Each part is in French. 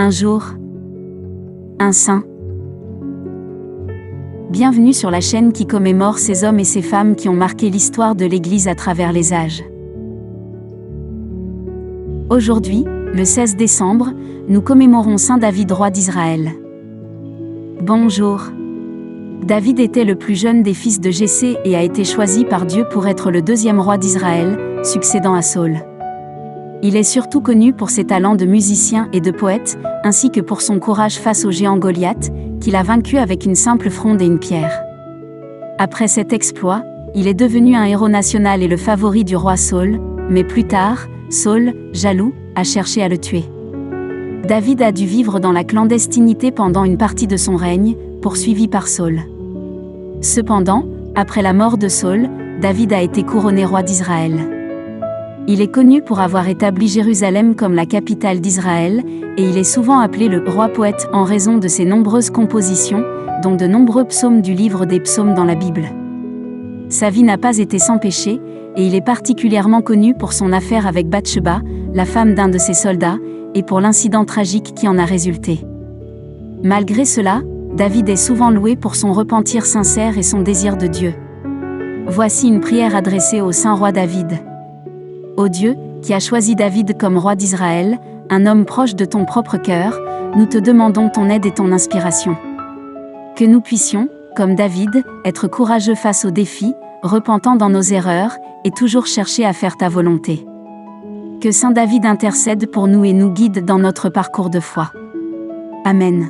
Un jour, un saint. Bienvenue sur la chaîne qui commémore ces hommes et ces femmes qui ont marqué l'histoire de l'Église à travers les âges. Aujourd'hui, le 16 décembre, nous commémorons Saint David, roi d'Israël. Bonjour. David était le plus jeune des fils de Jessé et a été choisi par Dieu pour être le deuxième roi d'Israël, succédant à Saül. Il est surtout connu pour ses talents de musicien et de poète, ainsi que pour son courage face au géant Goliath, qu'il a vaincu avec une simple fronde et une pierre. Après cet exploit, il est devenu un héros national et le favori du roi Saül, mais plus tard, Saül, jaloux, a cherché à le tuer. David a dû vivre dans la clandestinité pendant une partie de son règne, poursuivi par Saül. Cependant, après la mort de Saül, David a été couronné roi d'Israël. Il est connu pour avoir établi Jérusalem comme la capitale d'Israël, et il est souvent appelé le roi poète en raison de ses nombreuses compositions, dont de nombreux psaumes du livre des psaumes dans la Bible. Sa vie n'a pas été sans péché, et il est particulièrement connu pour son affaire avec Bathsheba, la femme d'un de ses soldats, et pour l'incident tragique qui en a résulté. Malgré cela, David est souvent loué pour son repentir sincère et son désir de Dieu. Voici une prière adressée au saint roi David. Ô Dieu, qui as choisi David comme roi d'Israël, un homme proche de ton propre cœur, nous te demandons ton aide et ton inspiration. Que nous puissions, comme David, être courageux face aux défis, repentant dans nos erreurs, et toujours chercher à faire ta volonté. Que Saint David intercède pour nous et nous guide dans notre parcours de foi. Amen.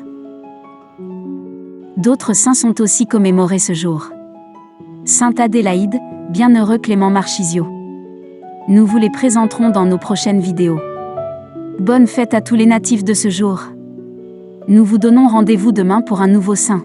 D'autres saints sont aussi commémorés ce jour. Sainte Adélaïde, bienheureux Clément Marchisio. Nous vous les présenterons dans nos prochaines vidéos. Bonne fête à tous les natifs de ce jour. Nous vous donnons rendez-vous demain pour un nouveau saint.